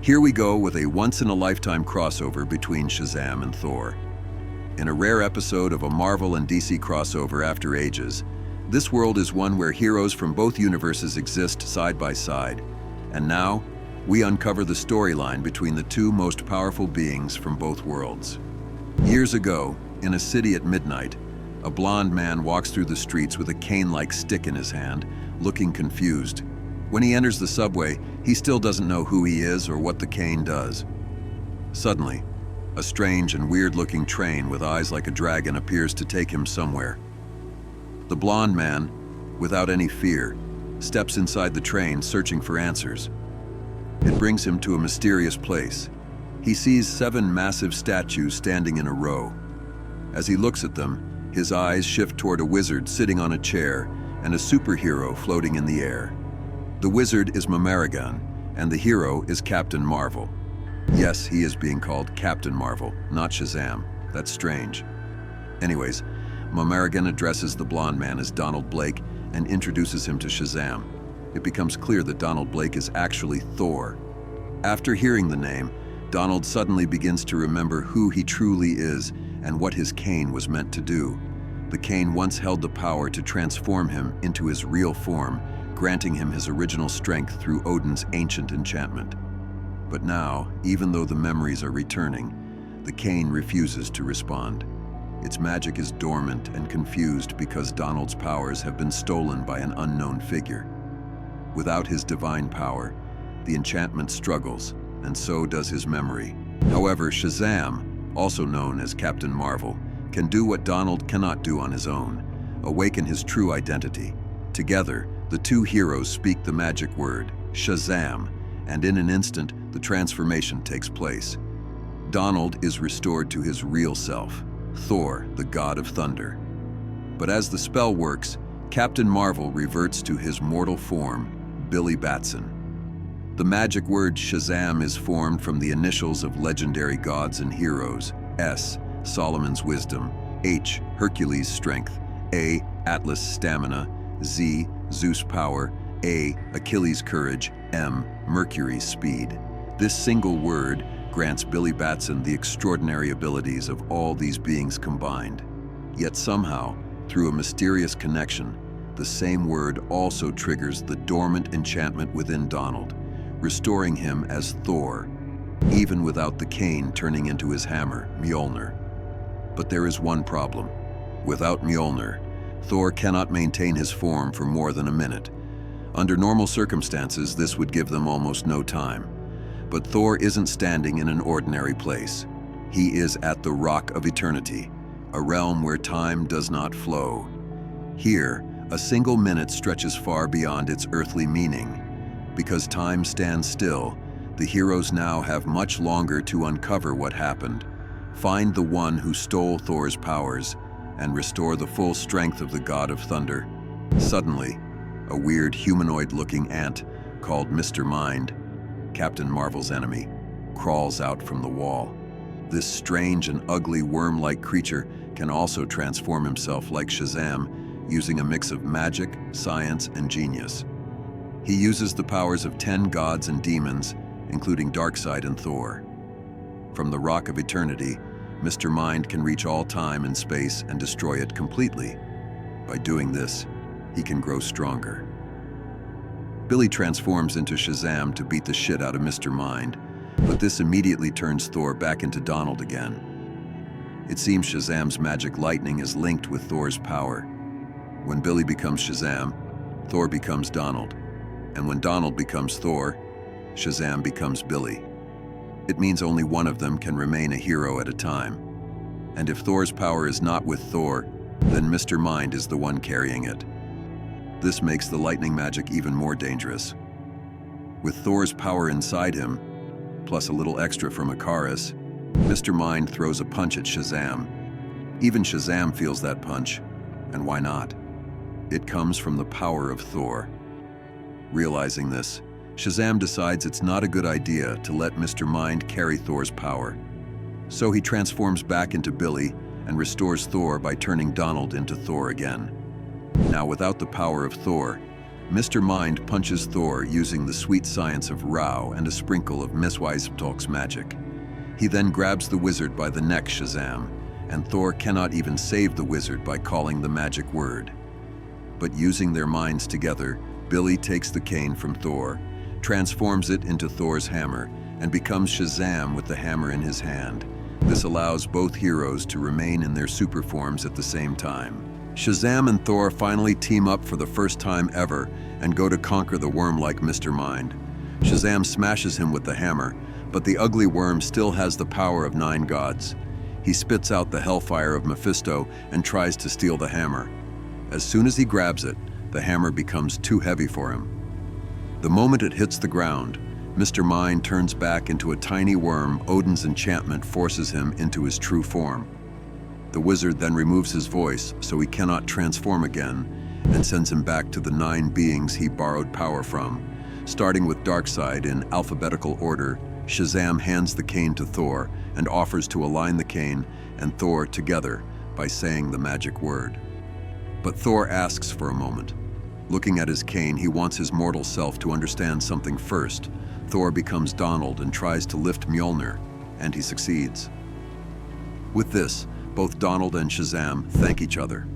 Here we go with a once-in-a-lifetime crossover between Shazam and Thor. In a rare episode of a Marvel and DC crossover after ages, this world is one where heroes from both universes exist side by side. And now, we uncover the storyline between the two most powerful beings from both worlds. Years ago, in a city at midnight, a blond man walks through the streets with a cane-like stick in his hand, looking confused. When he enters the subway, he still doesn't know who he is or what the cane does. Suddenly, a strange and weird-looking train with eyes like a dragon appears to take him somewhere. The blond man, without any fear, steps inside the train searching for answers. It brings him to a mysterious place. He sees 7 massive statues standing in a row. As he looks at them, his eyes shift toward a wizard sitting on a chair and a superhero floating in the air. The wizard is Mamaragan, and the hero is Captain Marvel. Yes, he is being called Captain Marvel, not Shazam. That's strange. Anyways, Mamaragan addresses the blonde man as Donald Blake and introduces him to Shazam. It becomes clear that Donald Blake is actually Thor. After hearing the name, Donald suddenly begins to remember who he truly is and what his cane was meant to do. The cane once held the power to transform him into his real form, granting him his original strength through Odin's ancient enchantment. But now, even though the memories are returning, the cane refuses to respond. Its magic is dormant and confused because Donald's powers have been stolen by an unknown figure. Without his divine power, the enchantment struggles, and so does his memory. However, Shazam, also known as Captain Marvel, can do what Donald cannot do on his own: awaken his true identity. Together, the two heroes speak the magic word, Shazam, and in an instant, the transformation takes place. Donald is restored to his real self, Thor, the god of thunder. But as the spell works, Captain Marvel reverts to his mortal form, Billy Batson. The magic word Shazam is formed from the initials of legendary gods and heroes: S, Solomon's wisdom; H, Hercules' strength; A, Atlas' stamina; Z, Zeus' power; A, Achilles' courage; M, Mercury's speed. This single word grants Billy Batson the extraordinary abilities of all these beings combined. Yet somehow, through a mysterious connection, the same word also triggers the dormant enchantment within Donald, restoring him as Thor, even without the cane turning into his hammer, Mjolnir. But there is one problem. Without Mjolnir, Thor cannot maintain his form for more than a minute. Under normal circumstances, this would give them almost no time. But Thor isn't standing in an ordinary place. He is at the Rock of Eternity, a realm where time does not flow. Here, a single minute stretches far beyond its earthly meaning. Because time stands still, the heroes now have much longer to uncover what happened, find the one who stole Thor's powers, and restore the full strength of the god of thunder. Suddenly, a weird humanoid-looking ant called Mr. Mind, Captain Marvel's enemy, crawls out from the wall. This strange and ugly worm-like creature can also transform himself like Shazam, using a mix of magic, science, and genius. He uses the powers of 10 gods and demons, including Darkseid and Thor. From the Rock of Eternity, Mr. Mind can reach all time and space and destroy it completely. By doing this, he can grow stronger. Billy transforms into Shazam to beat the shit out of Mr. Mind, but this immediately turns Thor back into Donald again. It seems Shazam's magic lightning is linked with Thor's power. When Billy becomes Shazam, Thor becomes Donald. And when Donald becomes Thor, Shazam becomes Billy. It means only one of them can remain a hero at a time. And if Thor's power is not with Thor, then Mr. Mind is the one carrying it. This makes the lightning magic even more dangerous. With Thor's power inside him, plus a little extra from Ikaris, Mr. Mind throws a punch at Shazam. Even Shazam feels that punch, and why not? It comes from the power of Thor. Realizing this, Shazam decides it's not a good idea to let Mr. Mind carry Thor's power. So he transforms back into Billy and restores Thor by turning Donald into Thor again. Now, without the power of Thor, Mr. Mind punches Thor using the sweet science of Rao and a sprinkle of Miss Weistalk's magic. He then grabs the wizard by the neck, Shazam, and Thor cannot even save the wizard by calling the magic word. But using their minds together, Billy takes the cane from Thor, transforms it into Thor's hammer, and becomes Shazam with the hammer in his hand. This allows both heroes to remain in their super forms at the same time. Shazam and Thor finally team up for the first time ever and go to conquer the worm like Mr. Mind. Shazam smashes him with the hammer, but the ugly worm still has the power of 9 gods. He spits out the hellfire of Mephisto and tries to steal the hammer. As soon as he grabs it, the hammer becomes too heavy for him. The moment it hits the ground, Mr. Mind turns back into a tiny worm. Odin's enchantment forces him into his true form. The wizard then removes his voice so he cannot transform again and sends him back to the 9 beings he borrowed power from. Starting with Darkseid in alphabetical order, Shazam hands the cane to Thor and offers to align the cane and Thor together by saying the magic word. But Thor asks for a moment. Looking at his cane, he wants his mortal self to understand something first. Thor becomes Donald and tries to lift Mjolnir, and he succeeds. With this, both Donald and Shazam thank each other.